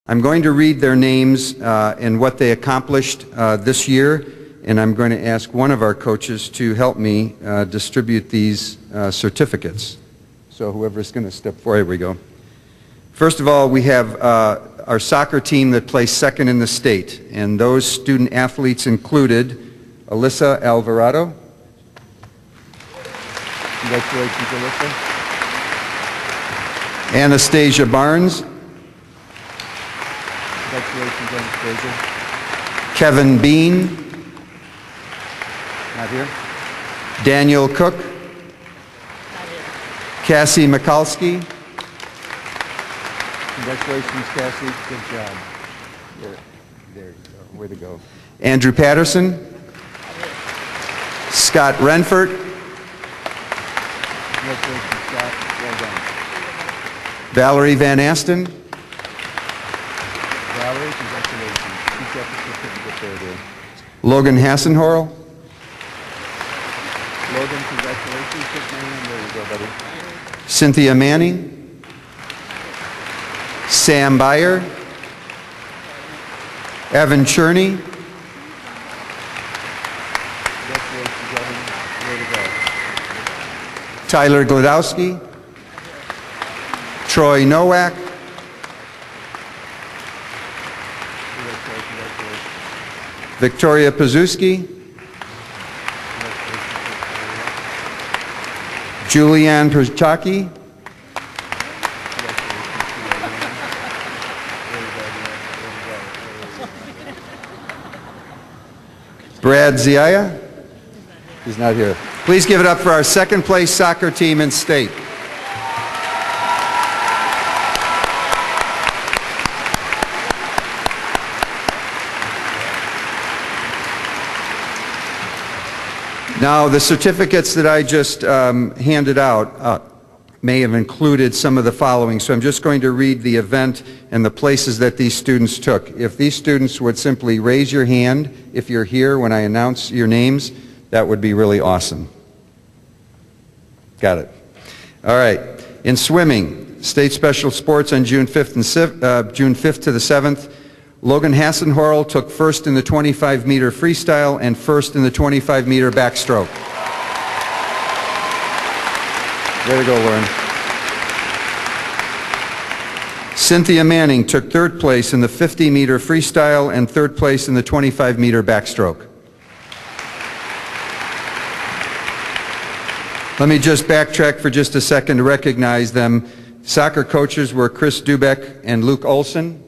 I'm going to read their names and what they accomplished this year, and I'm going to ask one of our coaches to help me distribute these certificates. So whoever's going to step forward, here we go. First of all, we have our soccer team that placed second in the state, and those student athletes included Alyssa Alvarado. Congratulations, Alyssa. Anastasia Barnes. Congratulations, Anastasia. Kevin Bean. Not here. Daniel Cook. Not here. Cassie Mikalski. Congratulations, Cassie. Good job. There you go. Way to go. Andrew Patterson. Scott Renfort. Congratulations, Scott. Well done. Valerie Van Asten. Valerie, congratulations. You've got the certificate there, dear. Logan Hassenhorl. Logan, congratulations. Put your hand. There you go, buddy. Cynthia Manning. Sam Byer. Evan Cherney. Congratulations, Evan. Way to go. Tyler Glodowski. Troy Nowak. Victoria Pazuski. Julianne Perchaki. Brad Ziaya. He's not here. Please give it up for our second place soccer team in state. Now, the certificates that I just handed out may have included some of the following, so I'm just going to read the event and the places that these students took. If these students would simply raise your hand if you're here when I announce your names, that would be really awesome. Got it. All right. In swimming, state special sports on June 5th to the 7th, Logan Hassenhorl took first in the 25-meter freestyle and first in the 25-meter backstroke. Way to go, Lauren. Cynthia Manning took third place in the 50-meter freestyle and third place in the 25-meter backstroke. Let me just backtrack for just a second to recognize them. Soccer coaches were Chris Dubeck and Luke Olson.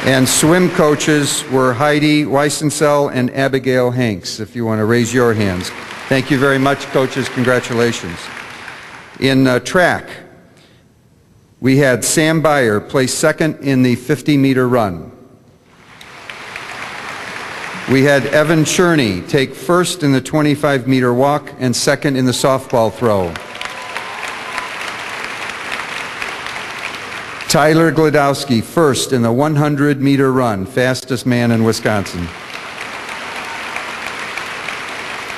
And swim coaches were Heidi Weissensell and Abigail Hanks, if you want to raise your hands. Thank you very much, coaches. Congratulations. In track, we had Sam Byer place second in the 50-meter run. We had Evan Cherney take first in the 25-meter walk and second in the softball throw. Tyler Glodowski first in the 100-meter run, fastest man in Wisconsin.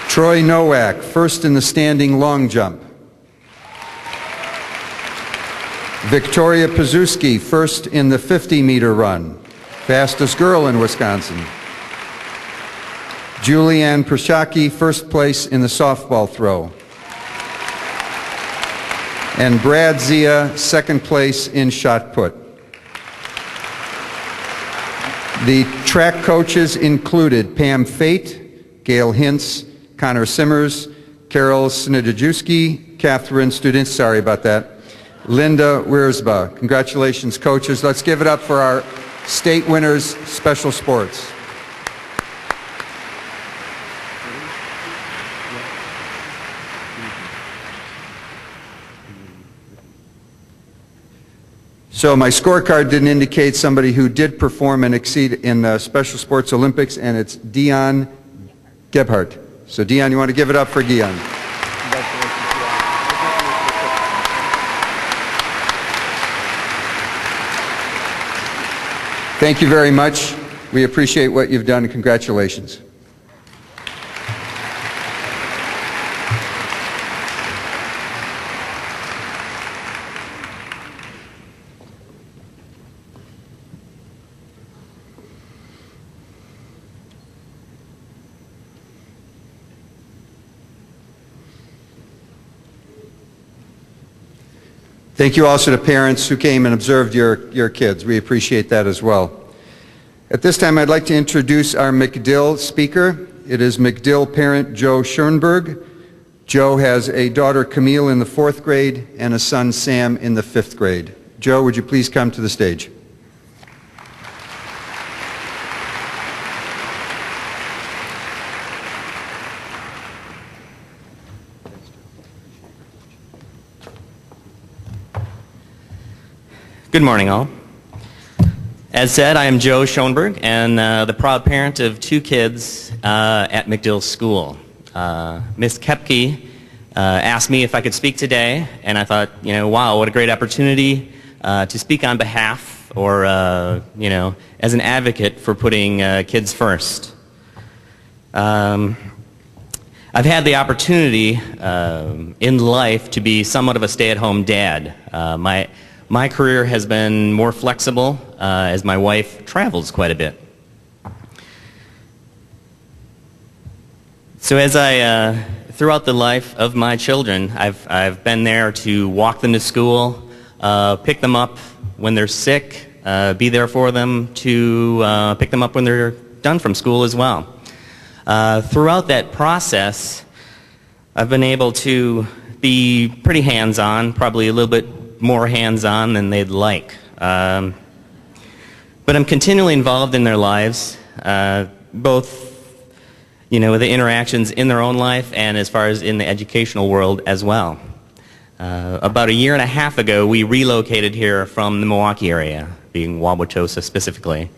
Troy Nowak first in the standing long jump. Victoria Pazuski first in the 50-meter run, fastest girl in Wisconsin. Julianne Perchaki first place in the softball throw. And Brad Zia, second place in shot put. The track coaches included Pam Fate, Gail Hintz, Connor Simmers, Carol Snidajewski, Catherine Students, sorry about that, Linda Wiersba. Congratulations, coaches. Let's give it up for our state winners, special sports. So my scorecard didn't indicate somebody who did perform and exceed in the Special Sports Olympics, and it's Dion Gebhardt. So Dion, you want to give it up for Dion? Thank you very much. We appreciate what you've done, and congratulations. Thank you also to parents who came and observed your kids. We appreciate that as well. At this time, I'd like to introduce our MacDill speaker. It is MacDill parent Joe Schoenberg. Joe has a daughter, Camille, in the 4th grade and a son, Sam, in the 5th grade. Joe, would you please come to the stage? Good morning, all. As said, I am Joe Schoenberg, and the proud parent of 2 kids at MacDill School. Ms. Kepke asked me if I could speak today, and I thought, wow, what a great opportunity to speak on behalf or, as an advocate for putting kids first. I've had the opportunity in life to be somewhat of a stay-at-home dad. My career has been more flexible as my wife travels quite a bit. So as throughout the life of my children, I've been there to walk them to school, pick them up when they're sick, be there for them, to pick them up when they're done from school as well. Throughout that process, I've been able to be pretty hands-on, probably a little bit more hands-on than they'd like. But I'm continually involved in their lives, both with the interactions in their own life and as far as in the educational world as well. About a year and a half ago, we relocated here from the Milwaukee area, being Wauwatosa specifically,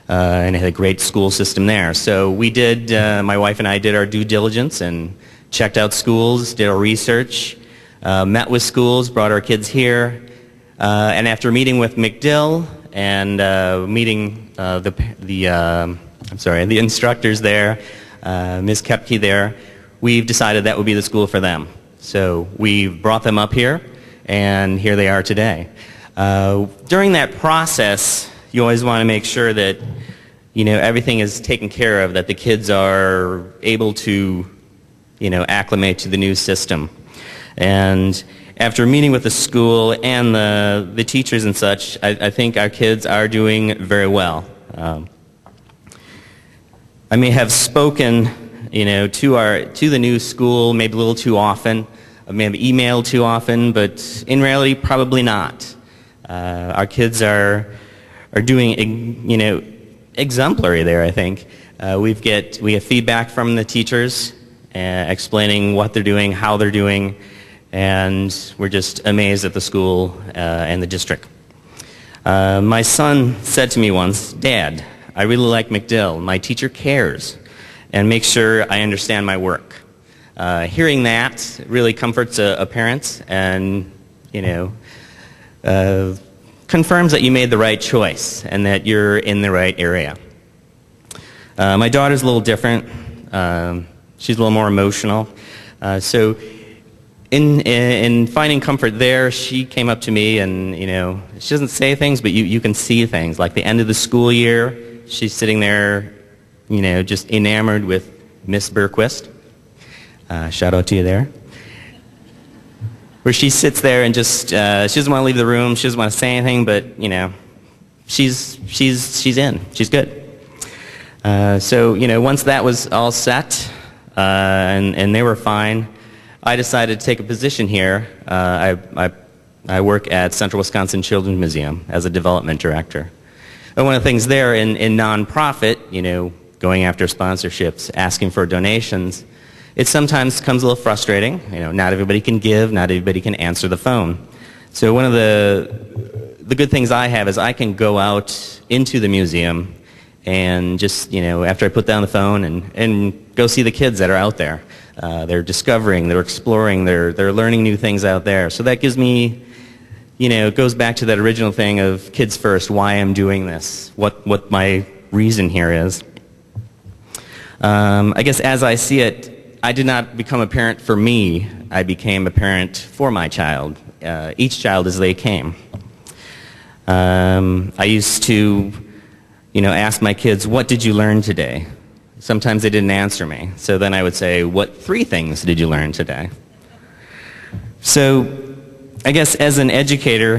and had a great school system there. So we did, my wife and I did our due diligence and checked out schools, did our research, met with schools, brought our kids here, and after meeting with MacDill and meeting the instructors there, Ms. Kepke there, we've decided that would be the school for them. So we brought them up here, and here they are today. During that process, you always want to make sure that everything is taken care of, that the kids are able to acclimate to the new system. And after meeting with the school and the teachers and such, I think our kids are doing very well. I may have spoken, to the new school maybe a little too often. I may have emailed too often, but in reality, probably not. Our kids are doing, exemplary there, I think. We have feedback from the teachers explaining what they're doing, how they're doing, and we're just amazed at the school and the district. My son said to me once, "Dad, I really like MacDill. My teacher cares and makes sure I understand my work." Hearing that really comforts a parent and, confirms that you made the right choice and that you're in the right area. My daughter's a little different. She's a little more emotional. So in finding comfort there, she came up to me and, she doesn't say things, but you can see things. Like the end of the school year, she's sitting there, just enamored with Miss Berquist. Shout out to you there. Where she sits there and just, she doesn't want to leave the room, she doesn't want to say anything, but, she's in, she's good. So, once that was all set, and they were fine, I decided to take a position here. I work at Central Wisconsin Children's Museum as a development director. And one of the things there in nonprofit, going after sponsorships, asking for donations, it sometimes comes a little frustrating. Not everybody can give, not everybody can answer the phone. So one of the good things I have is I can go out into the museum and just, after I put down the phone and go see the kids that are out there. They're discovering, they're exploring, they're learning new things out there. So that gives me, it goes back to that original thing of kids first, why I'm doing this, what my reason here is. I guess as I see it, I did not become a parent for me. I became a parent for my child, each child as they came. I used to, ask my kids, what did you learn today? Sometimes they didn't answer me. So then I would say, what 3 things did you learn today? So I guess as an educator,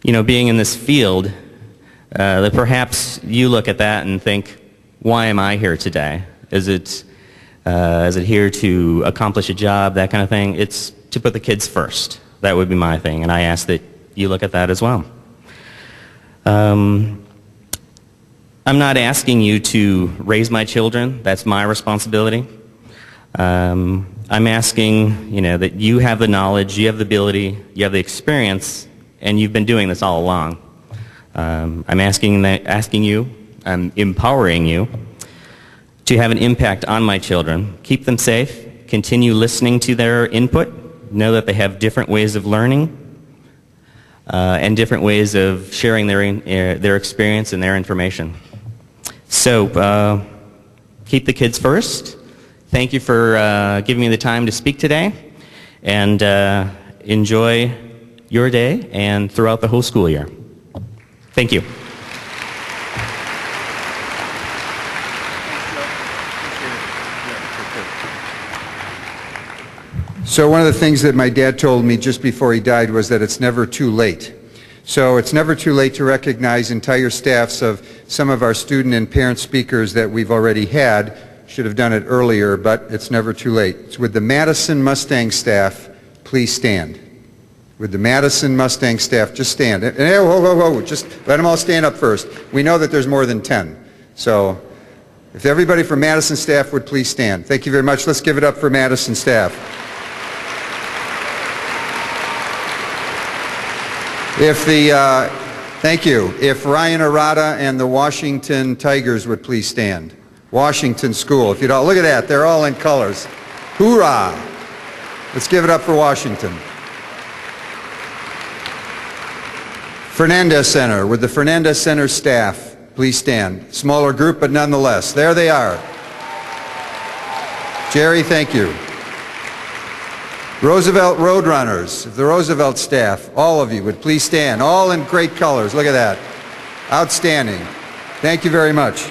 being in this field, that perhaps you look at that and think, why am I here today? Is it here to accomplish a job, that kind of thing? It's to put the kids first. That would be my thing, and I ask that you look at that as well. I'm not asking you to raise my children. That's my responsibility. I'm asking, that you have the knowledge, you have the ability, you have the experience, and you've been doing this all along. I'm asking you, I'm empowering you to have an impact on my children. Keep them safe. Continue listening to their input. Know that they have different ways of learning and different ways of sharing their experience and their information. So keep the kids first. Thank you for giving me the time to speak today, and enjoy your day and throughout the whole school year. Thank you. So one of the things that my dad told me just before he died was that it's never too late. So it's never too late to recognize entire staffs of some of our student and parent speakers that we've already had. Should have done it earlier, but it's never too late. It's with the Madison Mustang staff, please stand. With the Madison Mustang staff, just stand. And, whoa, just let them all stand up first. We know that there's more than 10. So if everybody from Madison staff would please stand. Thank you very much. Let's give it up for Madison staff. Thank you. If Ryan Arata and the Washington Tigers would please stand. Washington School. If you'd all look at that, they're all in colors. Hoorah! Let's give it up for Washington. Fernandez Center. With the Fernandez Center staff, please stand. Smaller group, but nonetheless. There they are. Jerry, thank you. Roosevelt Roadrunners, the Roosevelt staff, all of you would please stand, all in great colors. Look at that. Outstanding. Thank you very much.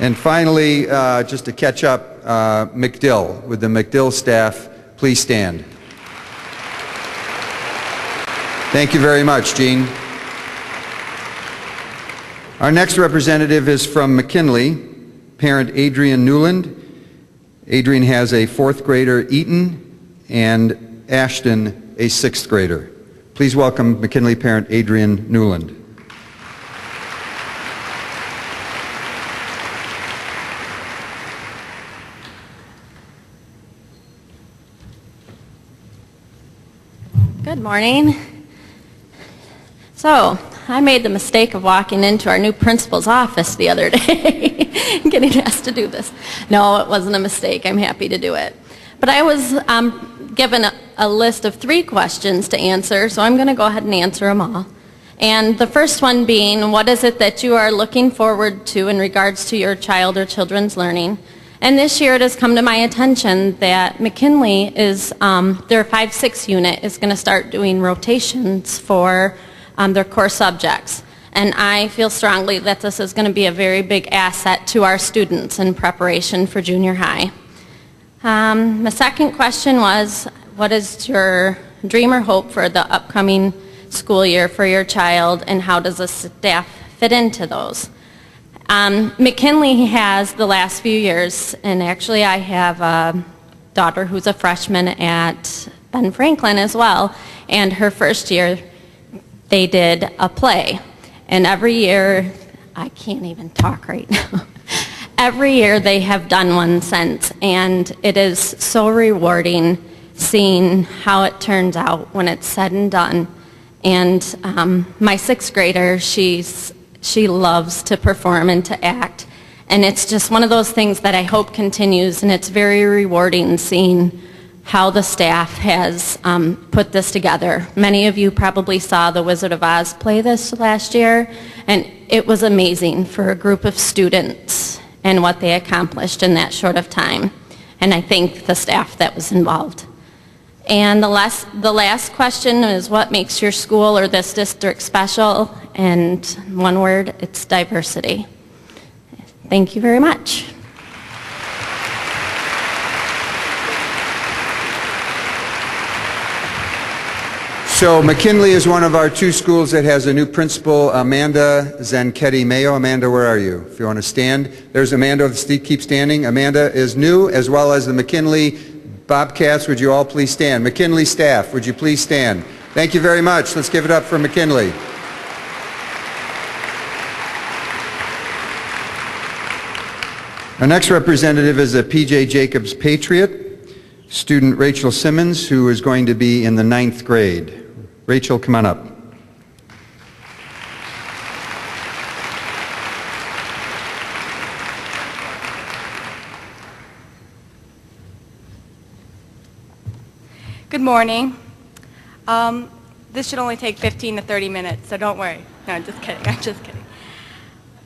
And finally, just to catch up, MacDill, with the MacDill staff, please stand. Thank you very much, Gene. Our next representative is from McKinley, parent Adrian Newland. Adrian has a 4th grader, Eaton, and Ashton, a 6th grader. Please welcome McKinley parent Adrian Newland. Good morning. So, I made the mistake of walking into our new principal's office the other day, getting asked to do this. No, it wasn't a mistake. I'm happy to do it. But I was given a list of 3 questions to answer, so I'm going to go ahead and answer them all. And the first one being, what is it that you are looking forward to in regards to your child or children's learning? And this year it has come to my attention that McKinley is, their 5-6 unit is going to start doing rotations for their core subjects. And I feel strongly that this is going to be a very big asset to our students in preparation for junior high. The second question was, what is your dream or hope for the upcoming school year for your child, and how does the staff fit into those? McKinley has the last few years, and actually I have a daughter who's a freshman at Ben Franklin as well, and her first year they did a play. And every year, I can't even talk right now. Every year they have done one since, and it is so rewarding seeing how it turns out when it's said and done. And my 6th grader, she loves to perform and to act, and it's just one of those things that I hope continues, and it's very rewarding seeing how the staff has put this together. Many of you probably saw the Wizard of Oz play this last year, and it was amazing for a group of students and what they accomplished in that short of time. And I thank the staff that was involved. And the last question is, what makes your school or this district special? And one word, it's diversity. Thank you very much. So McKinley is one of our two schools that has a new principal, Amanda Zanchetti Mayo. Amanda, where are you? If you want to stand. There's Amanda. Keep standing. Amanda is new, as well as the McKinley Bobcats. Would you all please stand? McKinley staff, would you please stand? Thank you very much. Let's give it up for McKinley. Our next representative is a P.J. Jacobs Patriot, student Rachel Simmons, who is going to be in the 9th grade. Rachel, come on up. Good morning. This should only take 15 to 30 minutes, so don't worry. No, I'm just kidding. I'm just kidding.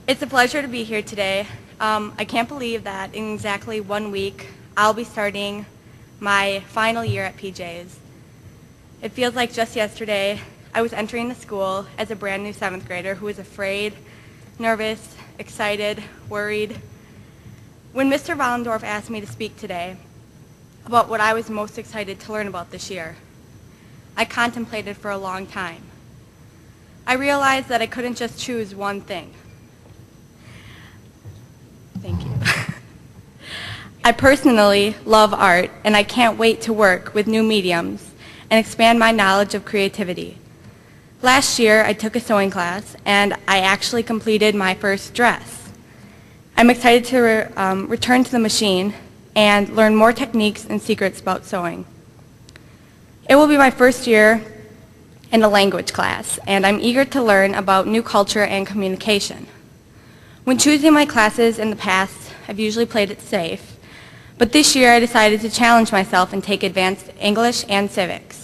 It's a pleasure to be here today. I can't believe that in exactly 1 week, I'll be starting my final year at PJ's. It feels like just yesterday I was entering the school as a brand new 7th grader who was afraid, nervous, excited, worried. When Mr. Vollendorf asked me to speak today about what I was most excited to learn about this year, I contemplated for a long time. I realized that I couldn't just choose one thing. Thank you. I personally love art, and I can't wait to work with new mediums and expand my knowledge of creativity. Last year, I took a sewing class, and I actually completed my first dress. I'm excited to return to the machine and learn more techniques and secrets about sewing. It will be my first year in a language class, and I'm eager to learn about new culture and communication. When choosing my classes in the past, I've usually played it safe, but this year I decided to challenge myself and take advanced English and civics.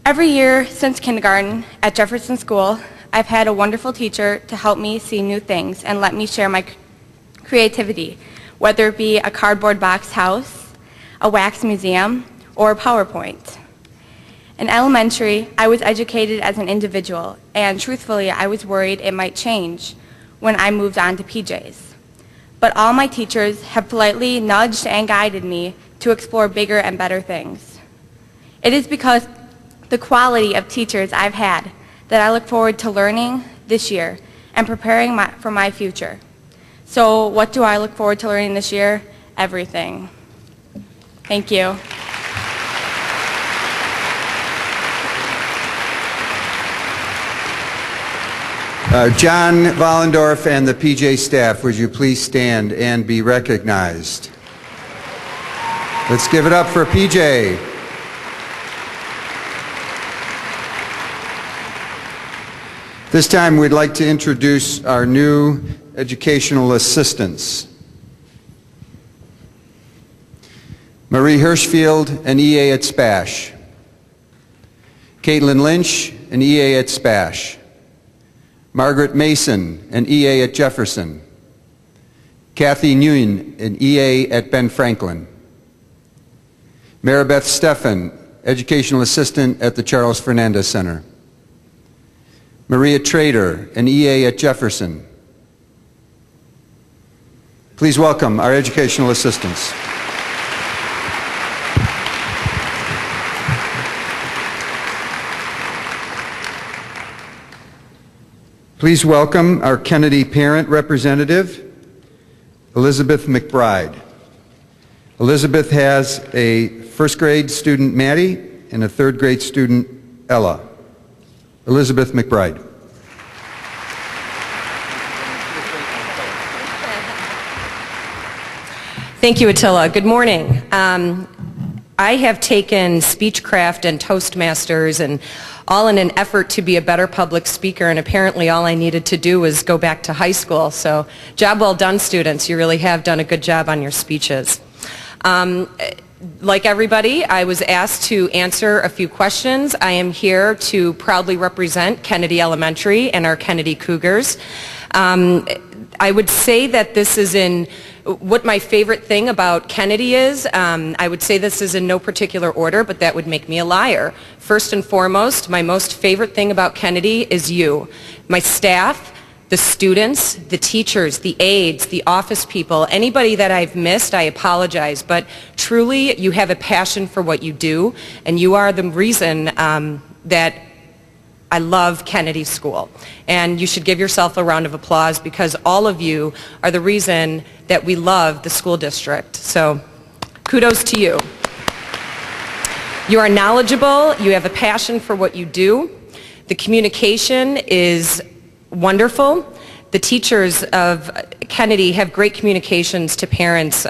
Every year since kindergarten at Jefferson School, I've had a wonderful teacher to help me see new things and let me share my creativity, whether it be a cardboard box house, a wax museum, or a PowerPoint. In elementary, I was educated as an individual, and truthfully, I was worried it might change when I moved on to PJ's. But all my teachers have politely nudged and guided me to explore bigger and better things. It is because the quality of teachers I've had that I look forward to learning this year and preparing for my future. So what do I look forward to learning this year? Everything. Thank you. John Vollendorf and the PJ staff, would you please stand and be recognized? Let's give it up for PJ. This time we'd like to introduce our new educational assistants. Marie Hirschfield, an EA at Spash. Caitlin Lynch, an EA at Spash. Margaret Mason, an EA at Jefferson. Kathy Nguyen, an EA at Ben Franklin. Maribeth Steffen, Educational Assistant at the Charles Fernandez Center. Maria Trader, an EA at Jefferson. Please welcome our educational assistants. Please welcome our Kennedy parent representative, Elizabeth McBride. Elizabeth has a first grade student, Maddie, and a third grade student, Ella. Elizabeth McBride. Thank you, Attila. Good morning. I have taken Speechcraft and Toastmasters and all in an effort to be a better public speaker, and apparently all I needed to do was go back to high school. So job well done, students. You really have done a good job on your speeches. Like everybody, I was asked to answer a few questions. I am here to proudly represent Kennedy Elementary and our Kennedy Cougars. I would say that this is in what my favorite thing about Kennedy is. I would say this is in no particular order, but that would make me a liar. First and foremost, my most favorite thing about Kennedy is you, my staff, the students, the teachers, the aides, the office people, anybody that I've missed, I apologize, but truly you have a passion for what you do, and you are the reason that I love Kennedy School. And you should give yourself a round of applause because all of you are the reason that we love the school district. So kudos to you. You are knowledgeable, you have a passion for what you do. The communication is wonderful. The teachers of Kennedy have great communications to parents.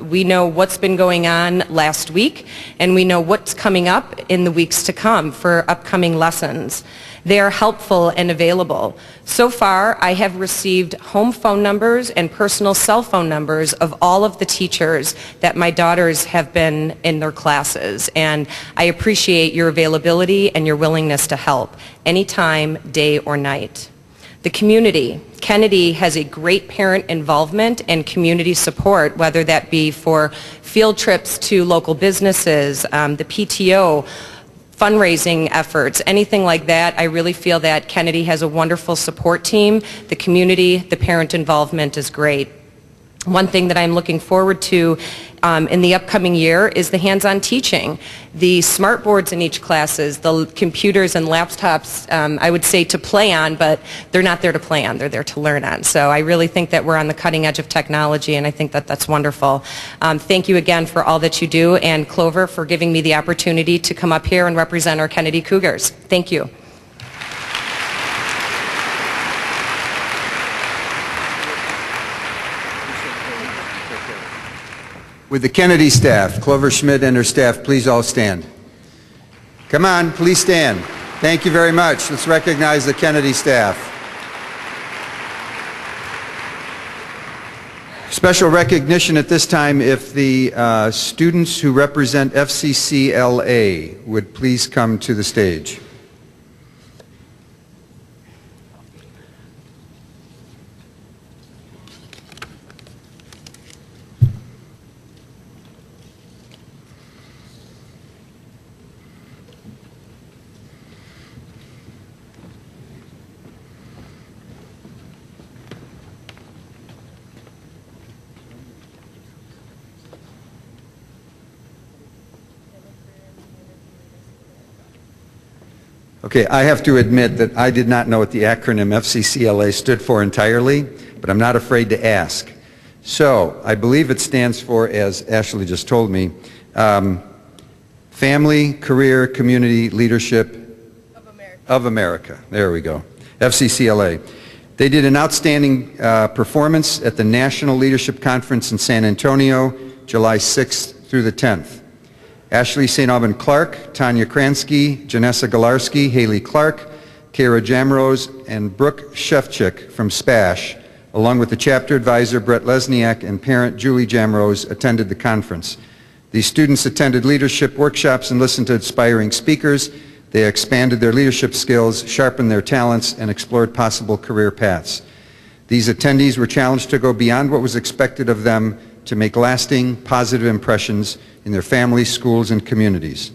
We know what's been going on last week, and we know what's coming up in the weeks to come for upcoming lessons. They are helpful and available. So far, I have received home phone numbers and personal cell phone numbers of all of the teachers that my daughters have been in their classes, and I appreciate your availability and your willingness to help, anytime, day or night. The community. Kennedy has a great parent involvement and community support, whether that be for field trips to local businesses, the PTO, fundraising efforts, anything like that. I really feel that Kennedy has a wonderful support team. The community, the parent involvement is great. One thing that I'm looking forward to in the upcoming year is the hands-on teaching. The smart boards in each classes, the computers and laptops, I would say to play on, but they're not there to play on, they're there to learn on. So I really think that we're on the cutting edge of technology, and I think that that's wonderful. Thank you again for all that you do, and Clover for giving me the opportunity to come up here and represent our Kennedy Cougars. Thank you. With the Kennedy staff, Clover Schmidt and her staff, please all stand. Come on, please stand. Thank you very much. Let's recognize the Kennedy staff. Special recognition at this time if the students who represent FCCLA would please come to the stage. Okay, I have to admit that I did not know what the acronym FCCLA stood for entirely, but I'm not afraid to ask. So, I believe it stands for, as Ashley just told me, Family, Career, Community, Leadership of America. There we go. FCCLA. They did an outstanding performance at the National Leadership Conference in San Antonio, July 6th through the 10th. Ashley St. Aubin Clark, Tanya Kransky, Janessa Galarski, Haley Clark, Kara Jamrose, and Brooke Shevchik from SPASH, along with the chapter advisor Brett Lesniak and parent Julie Jamrose, attended the conference. These students attended leadership workshops and listened to inspiring speakers. They expanded their leadership skills, sharpened their talents, and explored possible career paths. These attendees were challenged to go beyond what was expected of them to make lasting, positive impressions in their families, schools, and communities.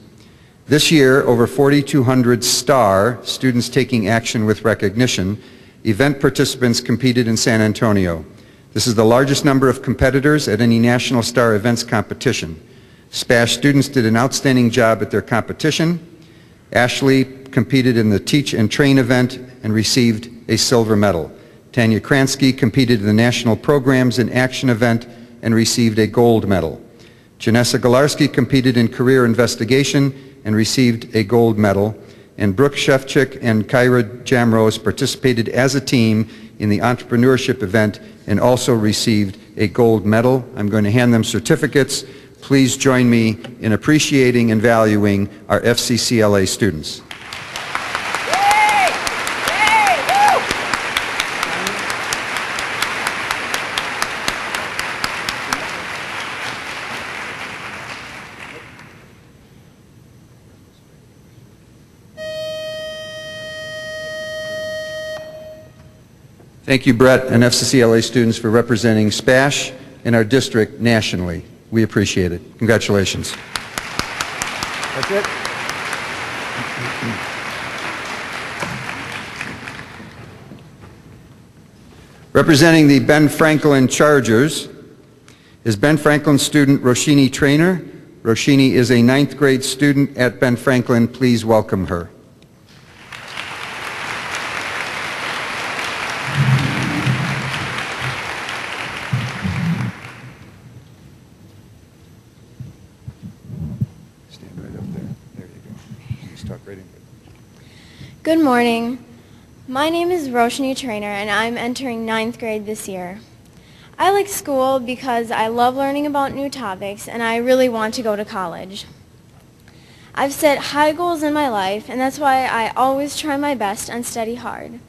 This year, over 4,200 STAR, Students Taking Action with Recognition, event participants competed in San Antonio. This is the largest number of competitors at any National STAR Events competition. SPASH students did an outstanding job at their competition. Ashley competed in the Teach and Train event and received a silver medal. Tanya Kransky competed in the National Programs in Action event and received a gold medal. Janessa Galarski competed in Career Investigation and received a gold medal. And Brooke Shevchik and Kyra Jamrose participated as a team in the Entrepreneurship event and also received a gold medal. I'm going to hand them certificates. Please join me in appreciating and valuing our FCCLA students. Thank you, Brett, and FCCLA students for representing SPASH and our district nationally. We appreciate it. Congratulations. That's it. Representing the Ben Franklin Chargers is Ben Franklin student Roshini Trainer. Roshini is a 9th grade student at Ben Franklin. Please welcome her. Stand right up there. There you go. Just talk right into it. Good morning. My name is Roshini Trainer and I'm entering 9th grade this year. I like school because I love learning about new topics and I really want to go to college. I've set high goals in my life and that's why I always try my best and study hard.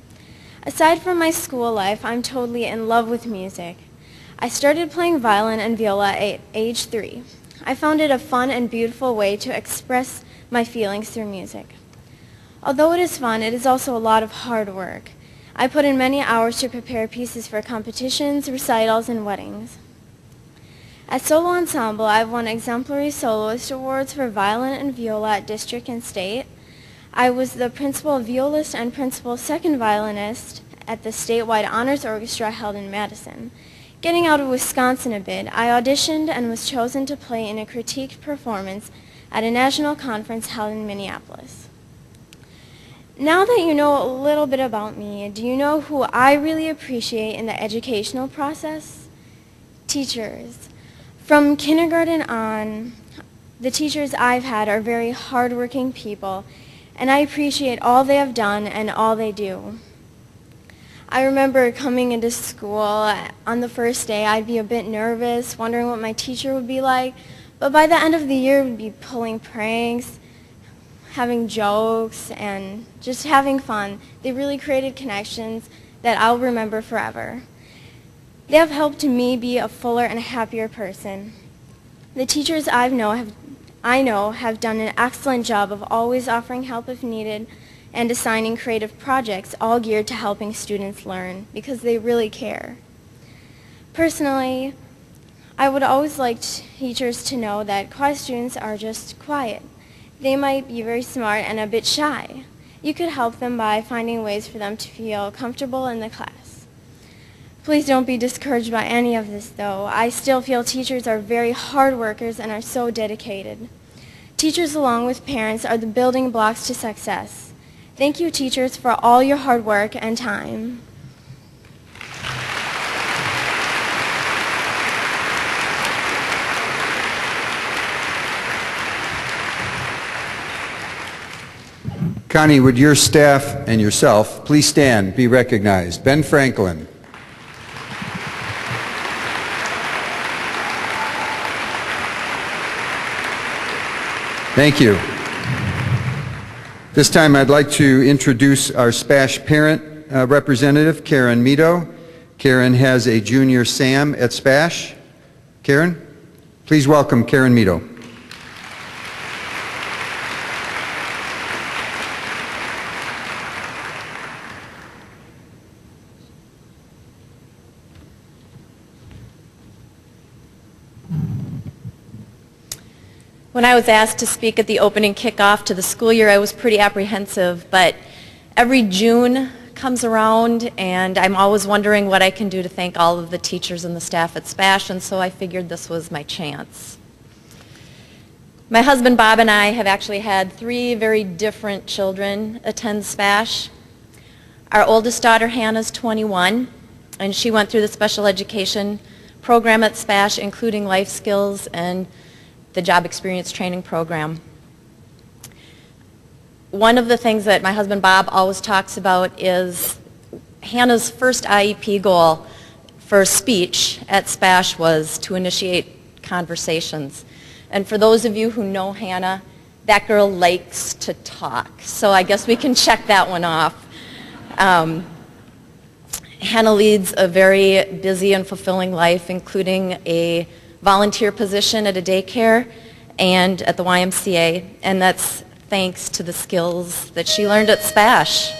Aside from my school life, I'm totally in love with music. I started playing violin and viola at age 3. I found it a fun and beautiful way to express my feelings through music. Although it is fun, it is also a lot of hard work. I put in many hours to prepare pieces for competitions, recitals, and weddings. At Solo Ensemble, I've won Exemplary Soloist Awards for violin and viola at district and state. I was the principal violist and principal second violinist at the statewide honors orchestra held in Madison. Getting out of Wisconsin a bit, I auditioned and was chosen to play in a critiqued performance at a national conference held in Minneapolis. Now that you know a little bit about me, do you know who I really appreciate in the educational process? Teachers. From kindergarten on, the teachers I've had are very hardworking people, and I appreciate all they have done and all they do. I remember coming into school on the first day, I'd be a bit nervous, wondering what my teacher would be like, but by the end of the year, we'd be pulling pranks, having jokes, and just having fun. They really created connections that I'll remember forever. They have helped me be a fuller and happier person. The teachers I know have done an excellent job of always offering help if needed and assigning creative projects all geared to helping students learn because they really care. Personally, I would always like teachers to know that quiet students are just quiet. They might be very smart and a bit shy. You could help them by finding ways for them to feel comfortable in the class. Please don't be discouraged by any of this, though. I still feel teachers are very hard workers and are so dedicated. Teachers, along with parents, are the building blocks to success. Thank you, teachers, for all your hard work and time. Connie, would your staff and yourself please stand, be recognized. Ben Franklin. Thank you. This time I'd like to introduce our SPASH parent representative, Karen Mito. Karen has a junior Sam at SPASH. Karen, please welcome Karen Mito. When I was asked to speak at the opening kickoff to the school year, I was pretty apprehensive, but every June comes around and I'm always wondering what I can do to thank all of the teachers and the staff at SPASH, and so I figured this was my chance. My husband Bob and I have actually had 3 very different children attend SPASH. Our oldest daughter Hannah's 21, and she went through the special education program at SPASH, including life skills and the job experience training program. One of the things that my husband Bob always talks about is Hannah's first IEP goal for speech at SPASH was to initiate conversations. And for those of you who know Hannah, that girl likes to talk. So I guess we can check that one off. Hannah leads a very busy and fulfilling life, including a volunteer position at a daycare and at the YMCA, and that's thanks to the skills that she learned at SPASH.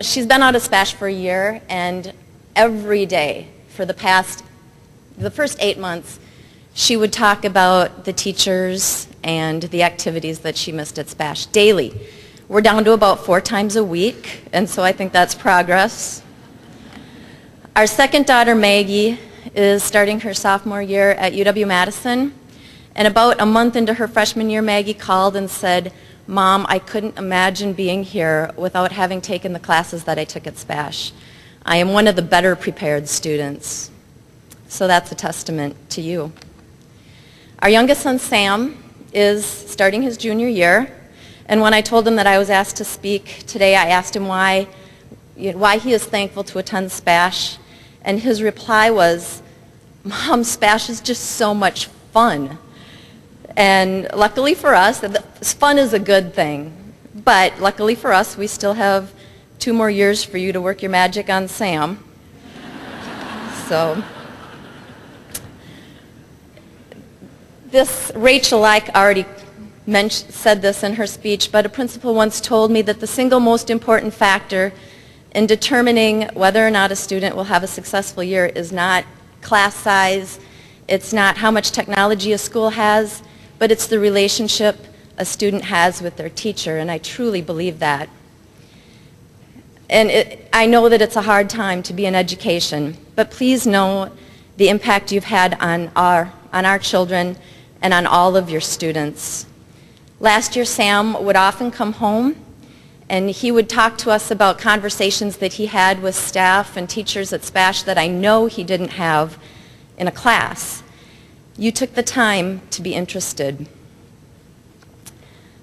She's been out of SPASH for a year, and every day for the first 8 months, she would talk about the teachers and the activities that she missed at SPASH daily. We're down to about 4 times a week, and so I think that's progress. Our second daughter, Maggie, is starting her sophomore year at UW-Madison, and about a month into her freshman year, Maggie called and said, "Mom, I couldn't imagine being here without having taken the classes that I took at SPASH. I am one of the better prepared students." So that's a testament to you. Our youngest son, Sam, is starting his junior year, and when I told him that I was asked to speak today, I asked him why he is thankful to attend SPASH, and his reply was, "Mom, SPASH is just so much fun." And luckily for us, fun is a good thing, but luckily for us, we still have 2 more years for you to work your magic on Sam. So, Rachel already said this in her speech, but a principal once told me that the single most important factor in determining whether or not a student will have a successful year is not class size, it's not how much technology a school has, but it's the relationship a student has with their teacher, and I truly believe that. And I know that it's a hard time to be in education, but please know the impact you've had on our children and on all of your students. Last year, Sam would often come home and he would talk to us about conversations that he had with staff and teachers at SPASH that I know he didn't have in a class. You took the time to be interested.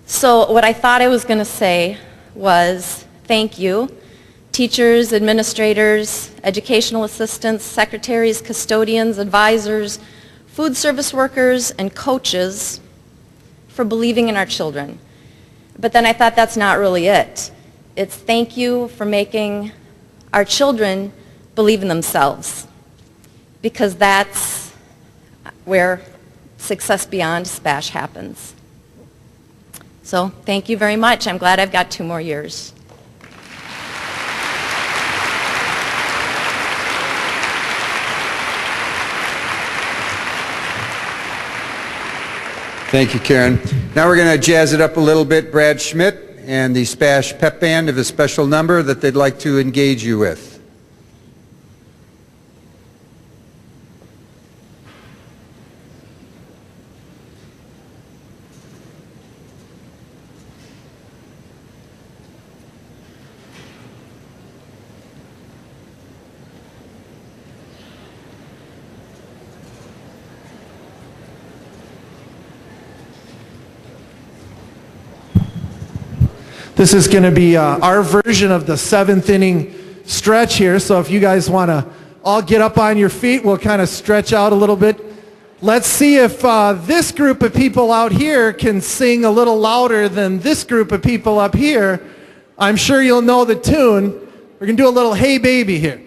So what I thought I was going to say was thank you, teachers, administrators, educational assistants, secretaries, custodians, advisors, food service workers, and coaches for believing in our children. But then I thought that's not really it. It's thank you for making our children believe in themselves, because that's where success beyond SPASH happens. So thank you very much. I'm glad I've got 2 more years. Thank you, Karen. Now we're going to jazz it up a little bit. Brad Schmidt and the SPASH Pep Band have a special number that they'd like to engage you with. This is going to be our version of the 7th inning stretch here. So if you guys want to all get up on your feet, we'll kind of stretch out a little bit. Let's see if this group of people out here can sing a little louder than this group of people up here. I'm sure you'll know the tune. We're going to do a little Hey Baby here.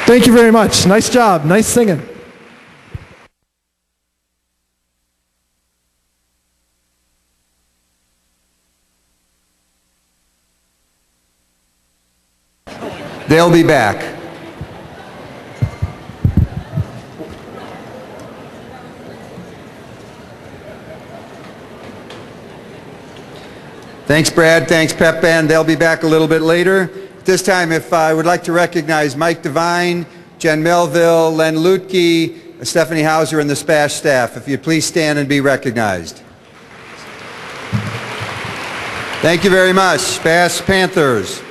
Thank you very much. Nice job. Nice singing. They'll be back. Thanks, Brad. Thanks, Pep Band. They'll be back a little bit later. This time, if I would like to recognize Mike Devine, Jen Melville, Len Lutke, Stephanie Hauser, and the SPASH staff. If you'd please stand and be recognized. Thank you very much, SPASH Panthers.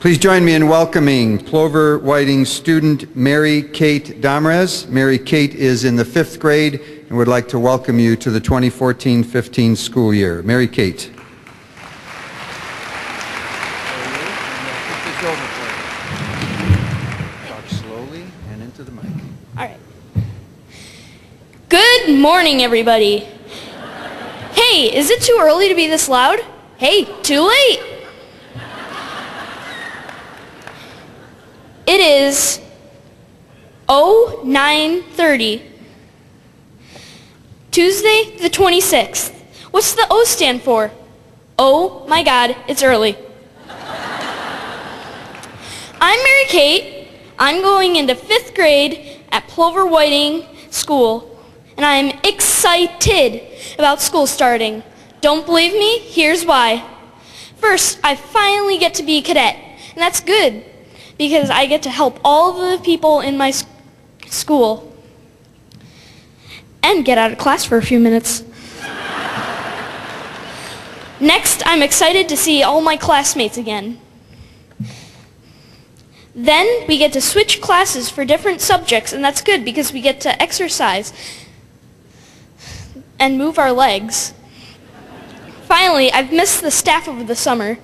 Please join me in welcoming Plover Whiting student Mary Kate Domrez. Mary Kate is in the 5th grade and would like to welcome you to the 2014-15 school year. Mary Kate. Talk slowly and into the mic. All right. Good morning, everybody. Hey, is it too early to be this loud? Hey, too late. It is 09:30, Tuesday the 26th. What's the O stand for? Oh my God, it's early. I'm Mary Kate. I'm going into 5th grade at Plover Whiting School, and I'm excited about school starting. Don't believe me? Here's why. First, I finally get to be a cadet, and that's good, because I get to help all the people in my school and get out of class for a few minutes. Next, I'm excited to see all my classmates again. Then we get to switch classes for different subjects, and that's good because we get to exercise and move our legs. Finally, I've missed the staff over the summer.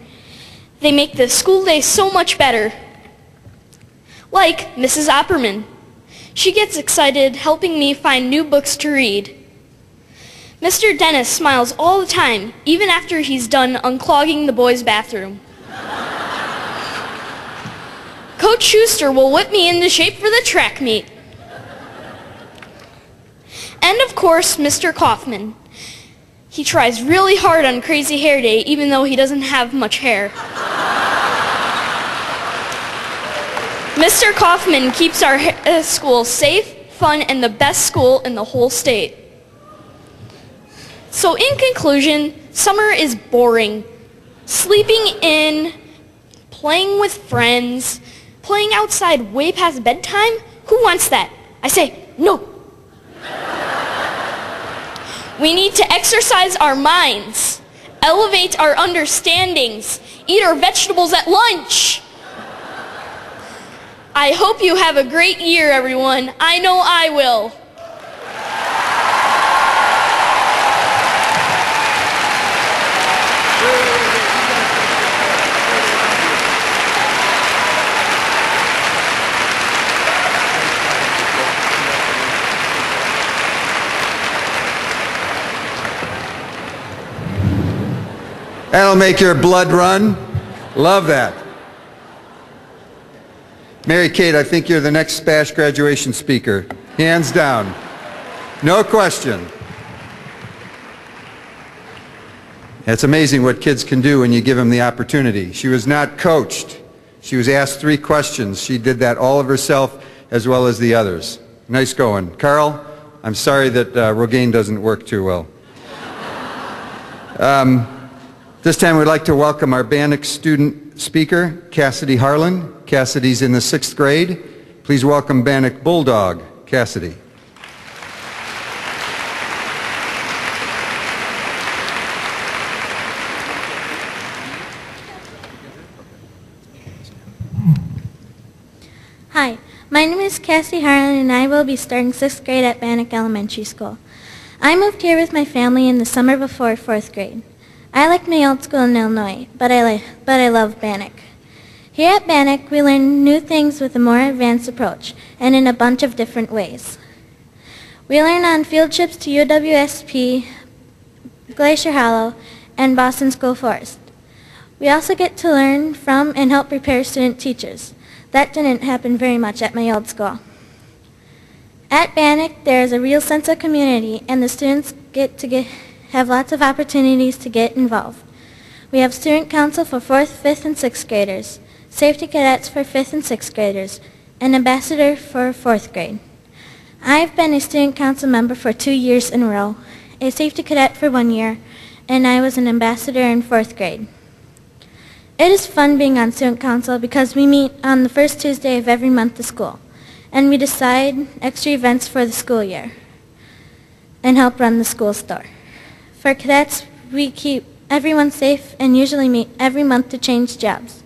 They make the school day so much better. Like Mrs. Opperman. She gets excited helping me find new books to read. Mr. Dennis smiles all the time, even after he's done unclogging the boys' bathroom. Coach Schuster will whip me into shape for the track meet. And of course, Mr. Kaufman. He tries really hard on Crazy Hair Day, even though he doesn't have much hair. Mr. Kaufman keeps our school safe, fun, and the best school in the whole state. So in conclusion, summer is boring. Sleeping in, playing with friends, playing outside way past bedtime? Who wants that? I say, no. We need to exercise our minds, elevate our understandings, eat our vegetables at lunch. I hope you have a great year, everyone. I know I will. That'll make your blood run. Love that. Mary Kate, I think you're the next SPASH graduation speaker. Hands down. No question. It's amazing what kids can do when you give them the opportunity. She was not coached. She was asked 3 questions. She did that all of herself as well as the others. Nice going. Carl, I'm sorry that Rogaine doesn't work too well. This time we'd like to welcome our Bannock student speaker, Cassidy Harlan. Cassidy's in the 6th grade. Please welcome Bannock Bulldog, Cassidy. Hi, my name is Cassie Harlan and I will be starting 6th grade at Bannock Elementary School. I moved here with my family in the summer before 4th grade. I like my old school in Illinois, but I love Bannock. Here at Bannock, we learn new things with a more advanced approach and in a bunch of different ways. We learn on field trips to UWSP, Glacier Hollow, and Boston School Forest. We also get to learn from and help prepare student teachers. That didn't happen very much at my old school. At Bannock, there is a real sense of community, and the students have lots of opportunities to get involved. We have student council for 4th, 5th, and 6th graders, safety cadets for 5th and 6th graders, and ambassador for 4th grade. I've been a student council member for 2 years in a row, a safety cadet for 1 year, and I was an ambassador in 4th grade. It is fun being on student council because we meet on the first Tuesday of every month of school, and we decide extra events for the school year and help run the school store. For cadets, we keep everyone safe and usually meet every month to change jobs.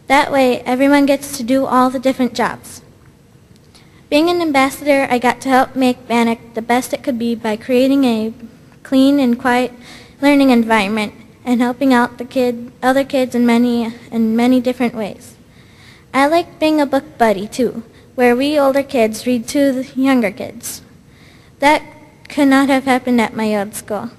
That way, everyone gets to do all the different jobs. Being an ambassador, I got to help make Bannock the best it could be by creating a clean and quiet learning environment and helping out other kids in many different ways. I like being a book buddy too, where we older kids read to the younger kids. That could not have happened at my old school.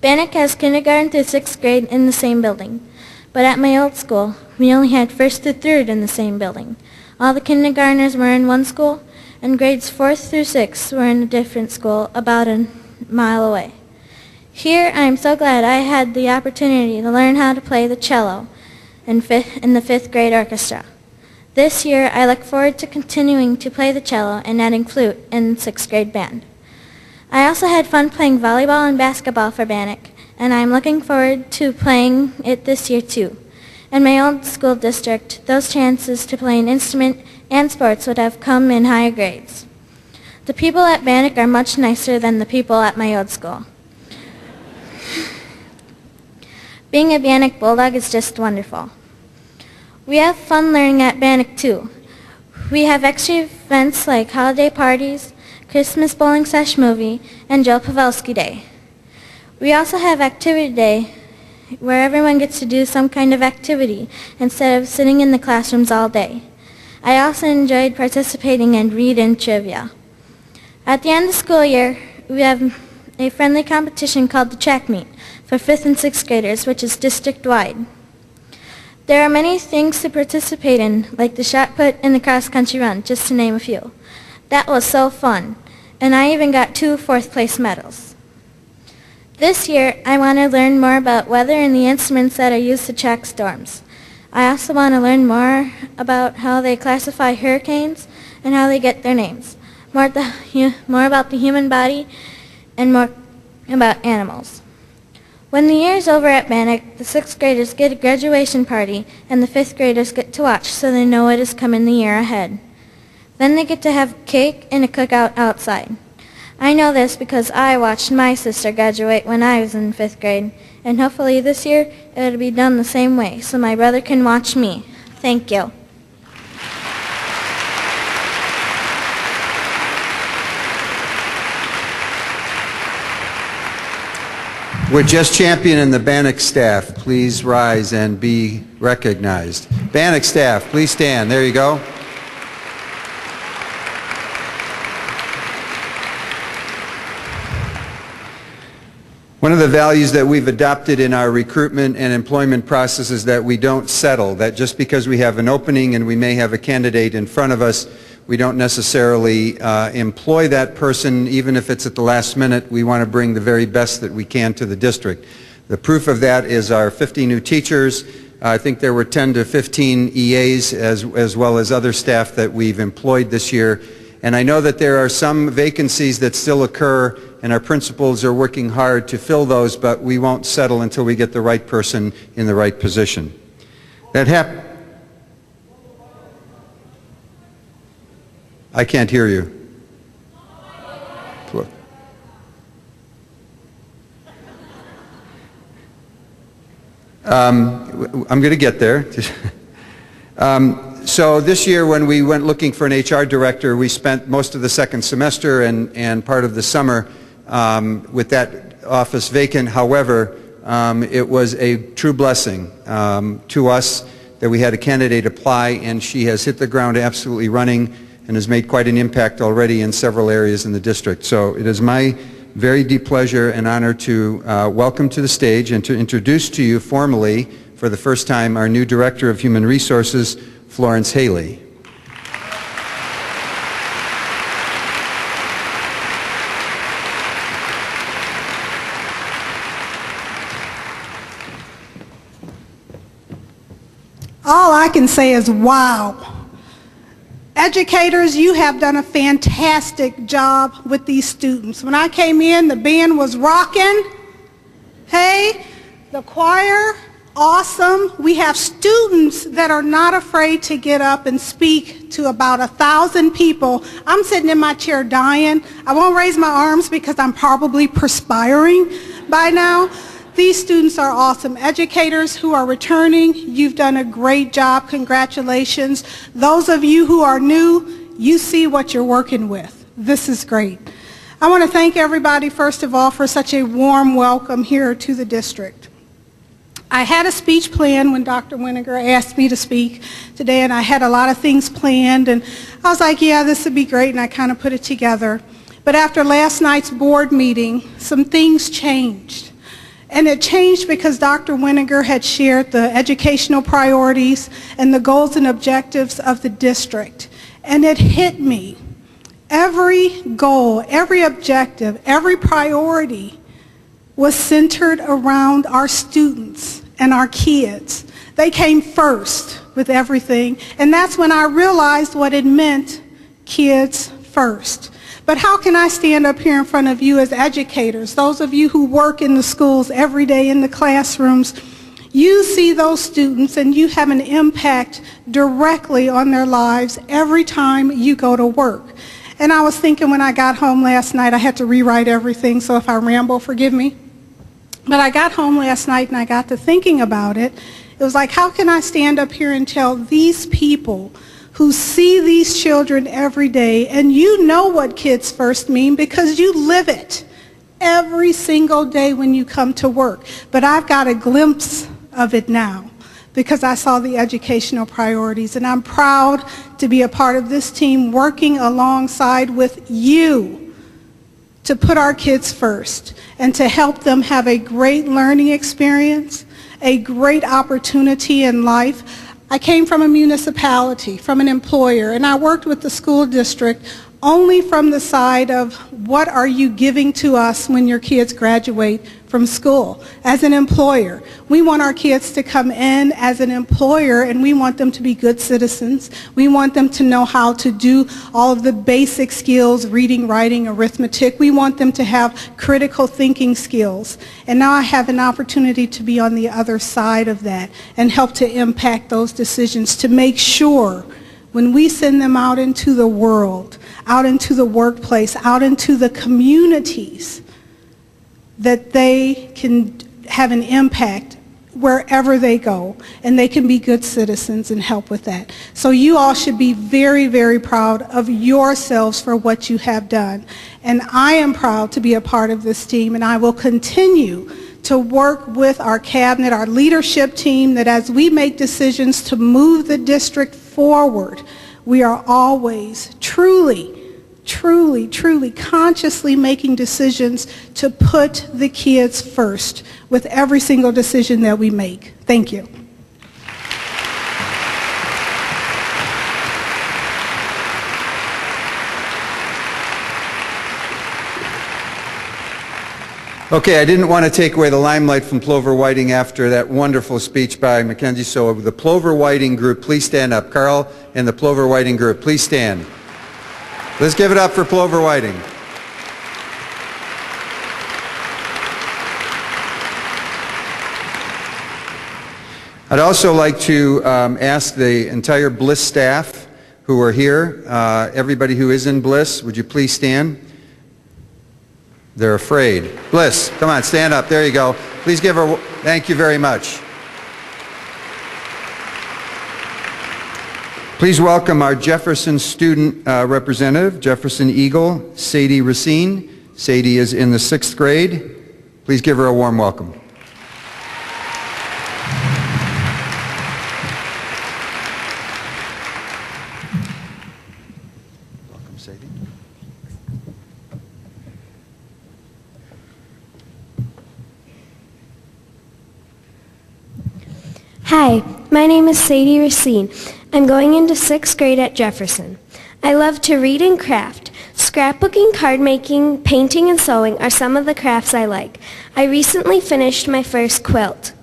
Bannock has kindergarten through 6th grade in the same building, but at my old school, we only had 1st through 3rd in the same building. All the kindergartners were in one school, and grades 4th through 6th were in a different school about a mile away. Here, I am so glad I had the opportunity to learn how to play the cello in the 5th grade orchestra. This year, I look forward to continuing to play the cello and adding flute in 6th grade band. I also had fun playing volleyball and basketball for Bannock, and I'm looking forward to playing it this year too. In my old school district, those chances to play an instrument and sports would have come in higher grades. The people at Bannock are much nicer than the people at my old school. Being a Bannock Bulldog is just wonderful. We have fun learning at Bannock too. We have extra events like holiday parties, Christmas bowling sesh movie, and Joe Pavelski Day. We also have activity day where everyone gets to do some kind of activity instead of sitting in the classrooms all day. I also enjoyed participating in read and trivia. At the end of the school year, we have a friendly competition called the track meet for 5th and 6th graders, which is district-wide. There are many things to participate in, like the shot put and the cross-country run, just to name a few. That was so fun, and I even got 2 4th-place medals. This year, I want to learn more about weather and the instruments that are used to track storms. I also want to learn more about how they classify hurricanes and how they get their names, more about the human body, and more about animals. When the year is over at Bannock, the 6th graders get a graduation party, and the 5th graders get to watch so they know what is coming the year ahead. Then they get to have cake and a cookout outside. I know this because I watched my sister graduate when I was in 5th grade, and hopefully this year it'll be done the same way so my brother can watch me. Thank you. Would Just Champion and the Bannock staff please rise and be recognized? Bannock staff, please stand. There you go. One of the values that we've adopted in our recruitment and employment process is that we don't settle, that just because we have an opening and we may have a candidate in front of us, we don't necessarily employ that person, even if it's at the last minute. We want to bring the very best that we can to the district. The proof of that is our 50 new teachers. I think there were 10 to 15 EAs as well as other staff that we've employed this year. And I know that there are some vacancies that still occur, and our principals are working hard to fill those, but we won't settle until we get the right person in the right position. I can't hear you. I'm going to get there. So this year when we went looking for an HR director, we spent most of the second semester and part of the summer with that office vacant. However, it was a true blessing to us that we had a candidate apply, and she has hit the ground absolutely running and has made quite an impact already in several areas in the district. So it is my very deep pleasure and honor to welcome to the stage and to introduce to you formally for the first time, our new Director of Human Resources, Florence Haley. All I can say is wow. Educators, you have done a fantastic job with these students. When I came in, the band was rocking. Hey, the choir, awesome. We have students that are not afraid to get up and speak to about 1,000 people. I'm sitting in my chair dying. I won't raise my arms because I'm probably perspiring by now. These students are awesome. Educators who are returning, you've done a great job. Congratulations. Those of you who are new, you see what you're working with. This is great. I want to thank everybody, first of all, for such a warm welcome here to the district. I had a speech planned when Dr. Winiger asked me to speak today, and I had a lot of things planned, and I was like, yeah, this would be great, and I kind of put it together. But after last night's board meeting, some things changed. And it changed because Dr. Winiger had shared the educational priorities and the goals and objectives of the district. And it hit me. Every goal, every objective, every priority was centered around our students and our kids. They came first with everything. And that's when I realized what it meant, kids first. But how can I stand up here in front of you as educators, those of you who work in the schools every day in the classrooms? You see those students and you have an impact directly on their lives every time you go to work. And I was thinking when I got home last night, I had to rewrite everything, so if I ramble, forgive me. But I got home last night and I got to thinking about it. It was like, how can I stand up here and tell these people who see these children every day, and you know what kids first mean because you live it every single day when you come to work. But I've got a glimpse of it now because I saw the educational priorities, and I'm proud to be a part of this team working alongside with you to put our kids first and to help them have a great learning experience, a great opportunity in life. I came from a municipality, from an employer, and I worked with the school district only from the side of what are you giving to us when your kids graduate from school. As an employer, we want our kids to come in as an employer, and we want them to be good citizens. We want them to know how to do all of the basic skills, reading, writing, arithmetic. We want them to have critical thinking skills. And now I have an opportunity to be on the other side of that and help to impact those decisions to make sure when we send them out into the world, out into the workplace, out into the communities, that they can have an impact wherever they go, and they can be good citizens and help with that. So you all should be very, very proud of yourselves for what you have done. And I am proud to be a part of this team, and I will continue to work with our cabinet, our leadership team, that as we make decisions to move the district forward, we are always truly consciously making decisions to put the kids first with every single decision that we make. Thank you. Okay, I didn't want to take away the limelight from Plover Whiting after that wonderful speech by Mackenzie, so the Plover Whiting group, please stand up. Carl and the Plover Whiting group, please stand. Let's give it up for Plover Whiting. I'd also like to ask the entire Bliss staff who are here, everybody who is in Bliss, would you please stand? They're afraid. Bliss, come on, stand up. There you go. Please give her, thank you very much. Please welcome our Jefferson student representative, Jefferson Eagle, Sadie Racine. Sadie is in the 6th grade. Please give her a warm welcome. Welcome, Sadie. Hi, my name is Sadie Racine. I'm going into 6th grade at Jefferson. I love to read and craft. Scrapbooking, card making, painting, and sewing are some of the crafts I like. I recently finished my first quilt.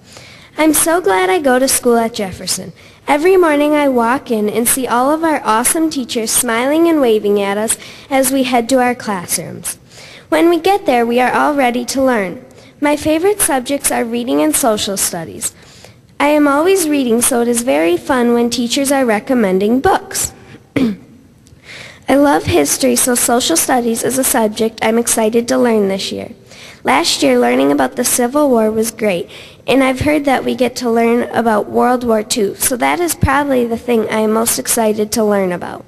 I'm so glad I go to school at Jefferson. Every morning I walk in and see all of our awesome teachers smiling and waving at us as we head to our classrooms. When we get there, we are all ready to learn. My favorite subjects are reading and social studies. I am always reading, so it is very fun when teachers are recommending books. I love history, so social studies is a subject I'm excited to learn this year. Last year, learning about the Civil War was great, and I've heard that we get to learn about World War II, so that is probably the thing I am most excited to learn about.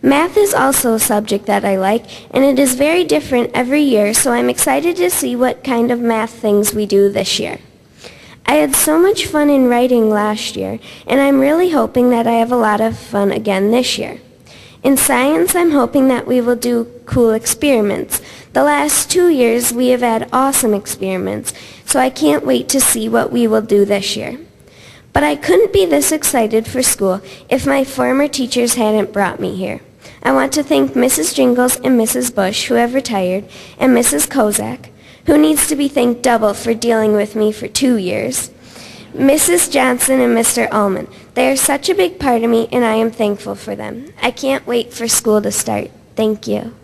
Math is also a subject that I like, and it is very different every year, so I'm excited to see what kind of math things we do this year. I had so much fun in writing last year, and I'm really hoping that I have a lot of fun again this year. In science, I'm hoping that we will do cool experiments. The last 2 years, we have had awesome experiments, so I can't wait to see what we will do this year. But I couldn't be this excited for school if my former teachers hadn't brought me here. I want to thank Mrs. Jingles and Mrs. Bush, who have retired, and Mrs. Kozak, who needs to be thanked double for dealing with me for 2 years, Mrs. Johnson and Mr. Ullman. They are such a big part of me, and I am thankful for them. I can't wait for school to start. Thank you.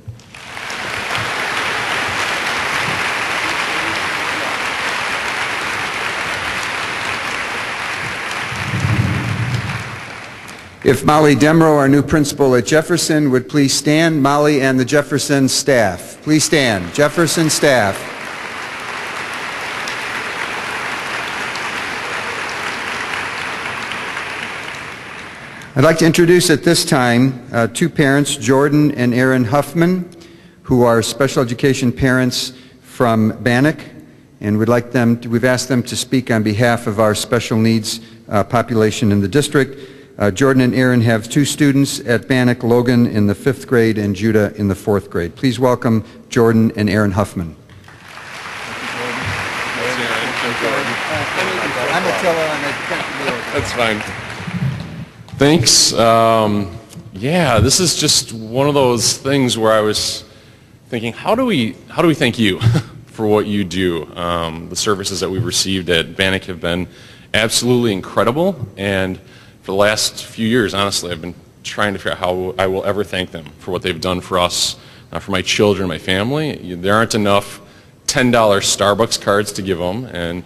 If Molly Demrow, our new principal at Jefferson, would please stand. Molly and the Jefferson staff. Please stand. Jefferson staff. I'd like to introduce at this time two parents, Jordan and Erin Huffman, who are special education parents from Bannock, and we've asked them to speak on behalf of our special needs population in the district. Jordan and Erin have 2 students at Bannock, Logan in the 5th grade and Judah in the 4th grade. Please welcome Jordan and Erin Huffman. That's fine. Thanks. Yeah, this is just one of those things where I was thinking, how do we thank you for what you do? The services that we've received at Bannock have been absolutely incredible, and for the last few years, honestly, I've been trying to figure out how I will ever thank them for what they've done for us, for my children, my family. There aren't enough $10 Starbucks cards to give them, and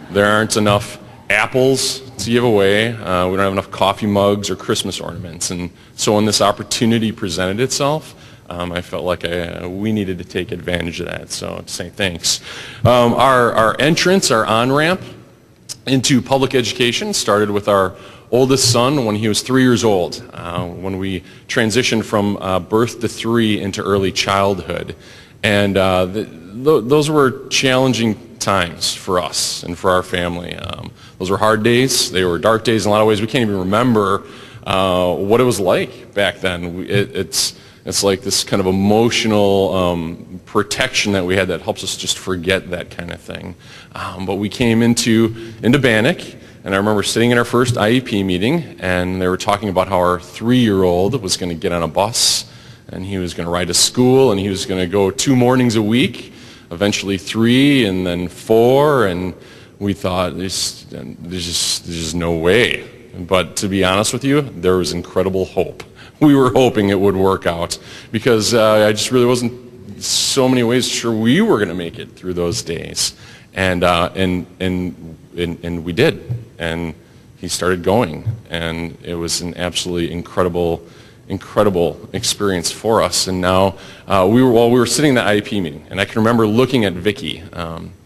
there aren't enough apples to give away. We don't have enough coffee mugs or Christmas ornaments. And so when this opportunity presented itself, I felt like we needed to take advantage of that. So to say thanks. Our entrance, our on-ramp into public education started with our oldest son when he was 3 years old, when we transitioned from birth to 3 into early childhood. And those were challenging times for us and for our family. Those were hard days. They were dark days in a lot of ways. We can't even remember what it was like back then. It's like this kind of emotional protection that we had that helps us just forget that kind of thing. But we came into Bannock, and I remember sitting in our first IEP meeting, and they were talking about how our 3-year-old was going to get on a bus, and he was going to ride to school, and he was going to go 2 mornings a week, eventually 3, and then 4, and we thought there's just no way. But to be honest with you, there was incredible hope. We were hoping it would work out, because I just really wasn't so many ways sure we were going to make it through those days, and we did, and he started going, and it was an absolutely incredible experience for us. And now we were sitting in the IEP meeting, and I can remember looking at Vicki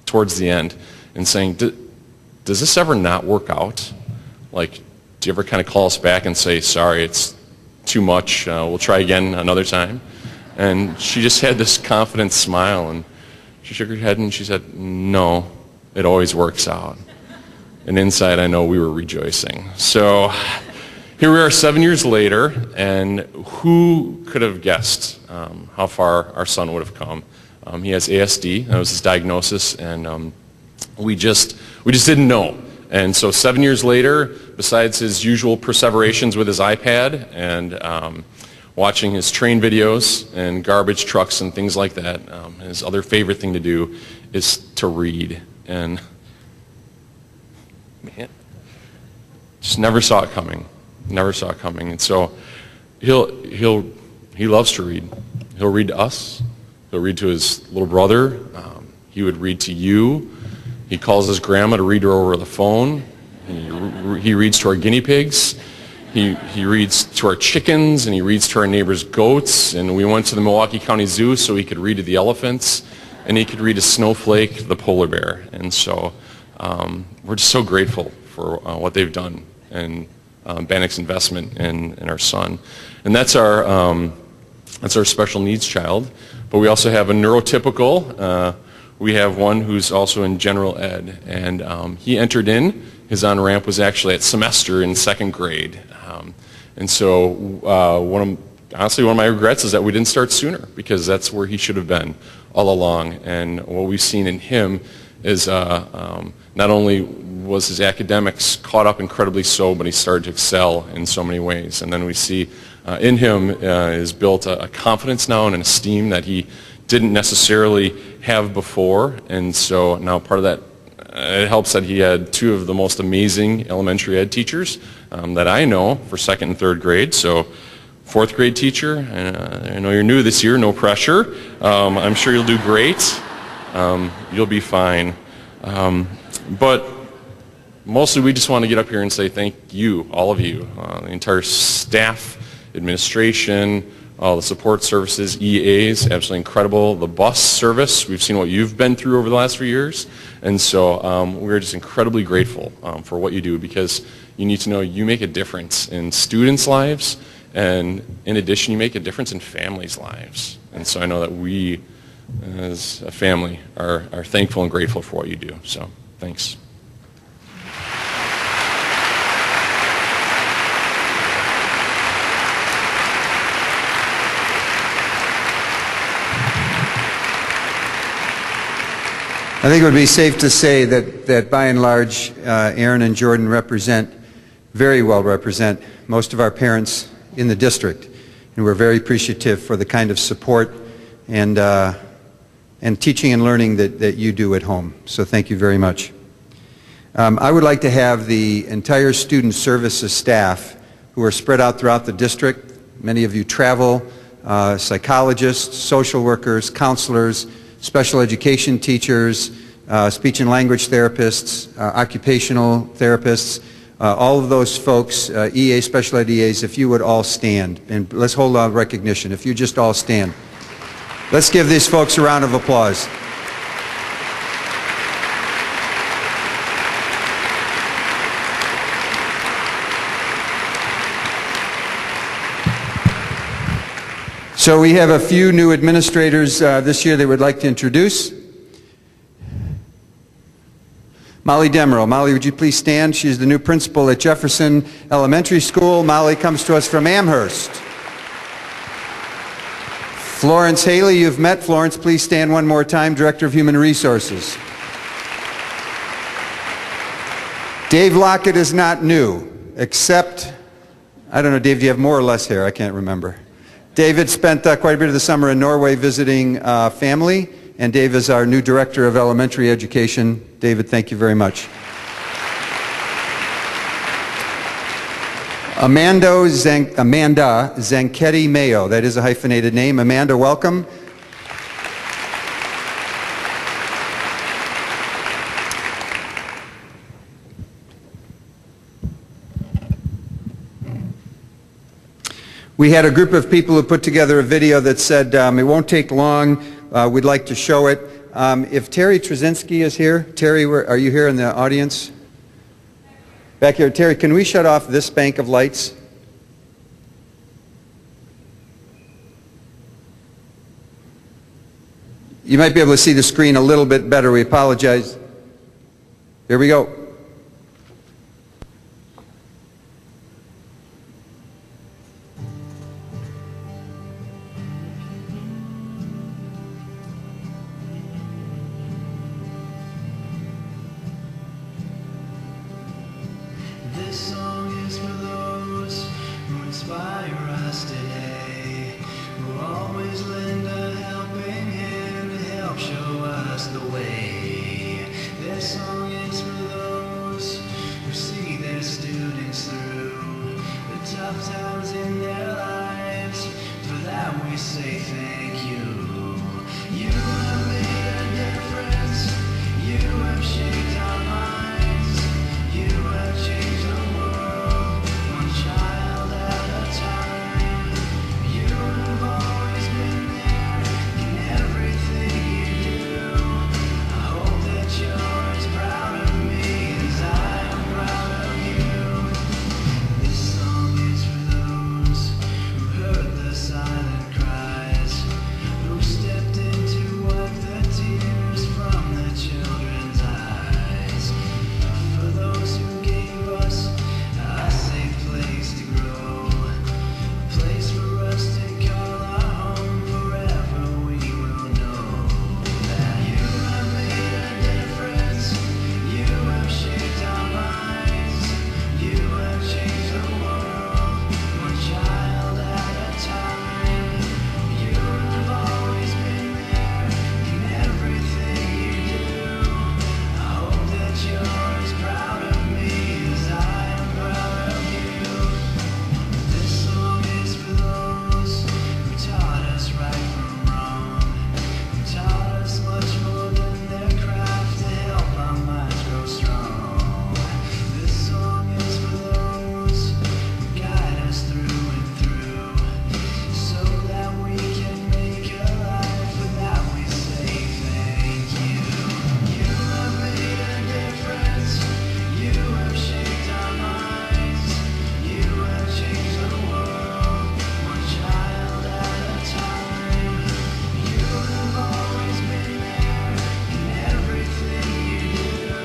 towards the end and saying, does this ever not work out? Like, do you ever kind of call us back and say, sorry, it's too much, we'll try again another time? And she just had this confident smile, and she shook her head and she said, no, it always works out. And inside I know we were rejoicing. So here we are 7 years later, and who could have guessed how far our son would have come? He has ASD, that was his diagnosis, and we just didn't know. And so 7 years later, besides his usual perseverations with his iPad and watching his train videos and garbage trucks and things like that, his other favorite thing to do is to read. And man, just never saw it coming. Never saw it coming. And so he loves to read. He'll read to us. He'll read to his little brother. He would read to you. He calls his grandma to read to her over the phone. He reads to our guinea pigs. He reads to our chickens, and he reads to our neighbor's goats. And we went to the Milwaukee County Zoo so he could read to the elephants, and he could read to Snowflake, the polar bear. And so we're just so grateful for what they've done and Bannock's investment in our son. And that's our special needs child. But we also have a neurotypical. We have one who's also in general ed, and he entered in. His on-ramp was actually at semester in second grade. And so honestly, one of my regrets is that we didn't start sooner, because that's where he should have been all along. And what we've seen in him is not only was his academics caught up incredibly so, but he started to excel in so many ways. And then we see in him is built a confidence now and an esteem that he didn't necessarily have before. And so now part of that, it helps that he had two of the most amazing elementary ed teachers that I know for second and third grade. So fourth grade teacher, I know you're new this year, no pressure. I'm sure you'll do great. You'll be fine. But mostly we just want to get up here and say thank you, all of you, the entire staff, administration, all the support services, EAs, absolutely incredible. The bus service, we've seen what you've been through over the last few years. And so we're just incredibly grateful for what you do, because you need to know you make a difference in students' lives, and in addition, you make a difference in families' lives. And so I know that we, as a family, are thankful and grateful for what you do. So thanks. I think it would be safe to say that by and large, Aaron and Jordan very well represent most of our parents in the district. And we're very appreciative for the kind of support and teaching and learning that you do at home. So thank you very much. I would like to have the entire student services staff who are spread out throughout the district. Many of you travel, psychologists, social workers, counselors, special education teachers, speech and language therapists, occupational therapists, all of those folks, EA, special ed EAs, if you would all stand. And let's hold out recognition. If you just all stand. Let's give these folks a round of applause. So we have a few new administrators this year that would like to introduce. Molly Demerol. Molly, would you please stand? She's the new principal at Jefferson Elementary School. Molly comes to us from Amherst. Florence Haley, you've met. Florence, please stand one more time. Director of Human Resources. Dave Lockett is not new, except, I don't know, Dave, do you have more or less hair? I can't remember. David spent quite a bit of the summer in Norway visiting family, and Dave is our new Director of Elementary Education. David, thank you very much. Amanda Zanchetti Mayo, that is a hyphenated name. Amanda, welcome. We had a group of people who put together a video that said it won't take long, we'd like to show it. If Terry Trzynski is here, Terry, are you here in the audience? Back here, Terry, can we shut off this bank of lights? You might be able to see the screen a little bit better, we apologize. Here we go. song is for those who see their students through the tough times in their lives. For that we say thank you. You have made a difference. You have shaped our minds. You have changed the world, one child at a time. You have always been there in everything you do. I hope that you're as proud of me as I am proud of you. This song is for those who heard the silent cries, who stepped in to wipe the tears from the children's eyes. For those who gave us a safe place to grow, a place for us to call our home. Forever we will know that you have made a difference. You have shaped our minds. You have changed the world, one child at a time. You have always been there in everything you do. I hope that you're as proud of me as I am proud of you. This song is for those who taught us right from wrong, who taught us much more than their craft to help our minds grow strong. This song is for those who guide us through and through, so that we can make a life. For that we say thank you. You have made a difference. You have shaped our minds. You have changed the world, one child at a time. You have always been there in everything you do.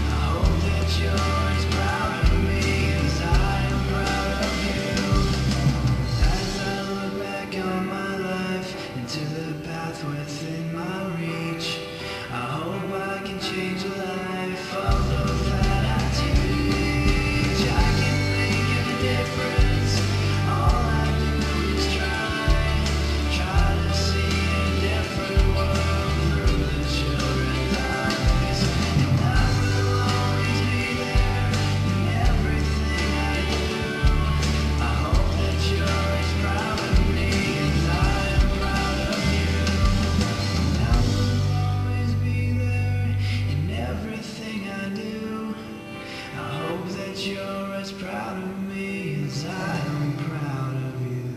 I hope that you're as proud of me as I am proud of you. As I look back on my life into the path within my reach, I hope I can change the life of those that I teach. I can make a difference. All I do is try to see a different world through the children's eyes. And I will always be there in everything I do. I hope that you're as proud of me as I am proud of you. And I will always be there in everything I do. I hope that you're as proud of me as I am proud of you.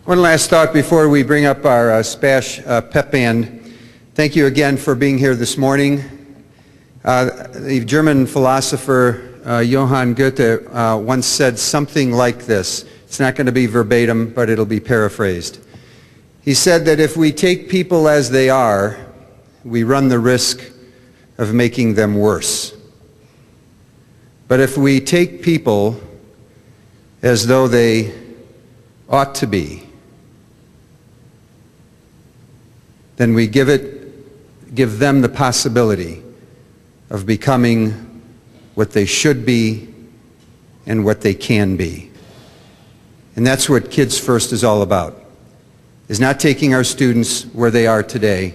One last thought before we bring up our SPASH pep band. Thank you again for being here this morning. The German philosopher Johann Goethe once said something like this. It's not going to be verbatim, but it'll be paraphrased. He said that if we take people as they are, we run the risk of making them worse. But if we take people as though they ought to be, then we give them the possibility of becoming what they should be and what they can be. And that's what Kids First is all about, is not taking our students where they are today,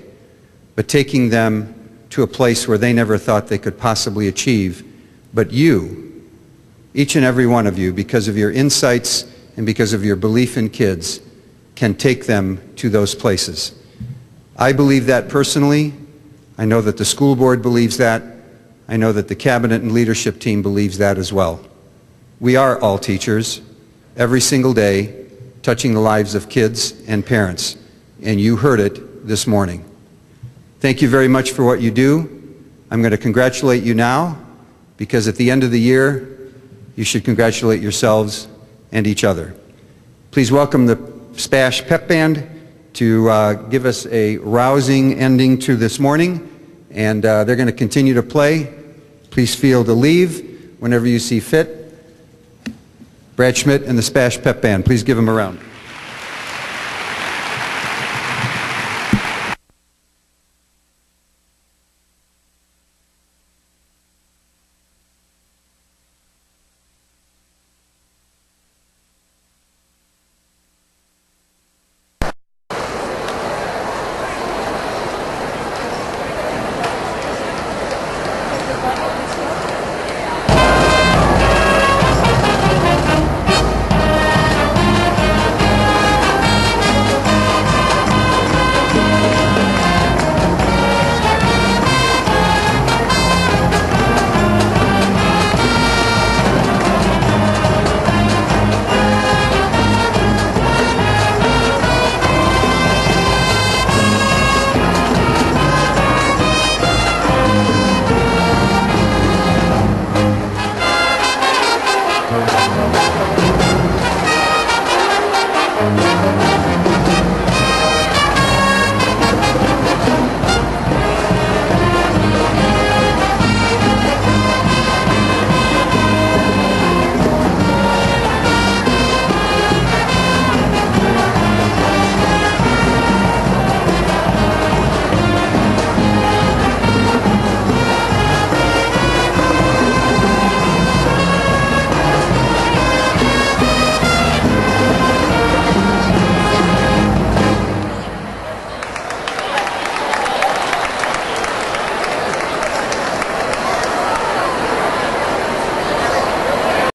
but taking them to a place where they never thought they could possibly achieve. But you, each and every one of you, because of your insights and because of your belief in kids, can take them to those places. I believe that personally. I know that the school board believes that. I know that the cabinet and leadership team believes that as well. We are all teachers, every single day, touching the lives of kids and parents, and you heard it this morning. Thank you very much for what you do. I'm going to congratulate you now, because at the end of the year, you should congratulate yourselves and each other. Please welcome the SPASH Pep Band to give us a rousing ending to this morning, and they're going to continue to play. Please feel to leave whenever you see fit. Brad Schmidt and the SPASH Pep Band, please give them a round.